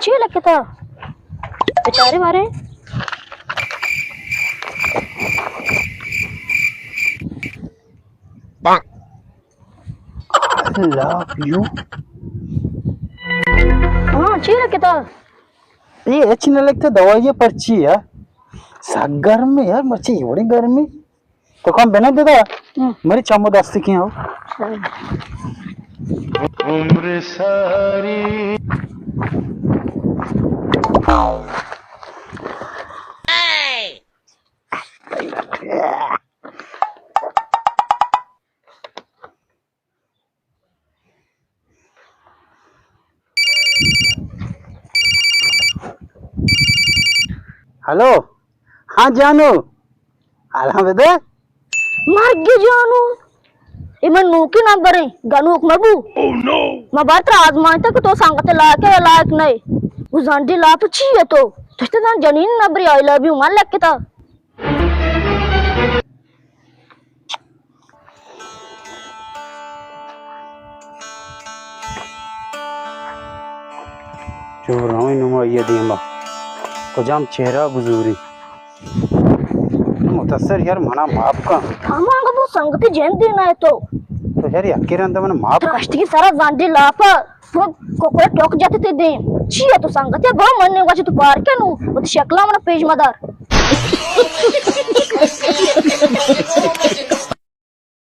अच्छी लगता था बेचारे मारे। लव यू हाँ अच्छी लगता था। ये अच्छी नहीं लगता दवाई पर्ची यार गर्मी यार मर्ची एवढी गर्मी तो काम बना देता मेरी चमो दस्ती की हो उम्र सारी हेलो हाँ जानू आराम है मार के जानू इमन नू की नंबर है गनु मबू मैं बात आजमाता कि तो सांगते लायक है लायक नहीं वो जानडी ला तो छी है तो ना जनीन नंबर आई लव यू मान लग के था जो रामी नुमा ये दिया को जाम चेहरा बुजुरी मुतसर यार मना माफ का हमारा तो संगति जैन दिन है तो यार यकीर अंदर मैंने माफ राष्ट्र की सारा जानडी ला पर को कोई टोक जाते थे दे छी है तो संगति बहुत मन नहीं होगा तू पार क्या नु वो तो शक्ला मन पेज मदार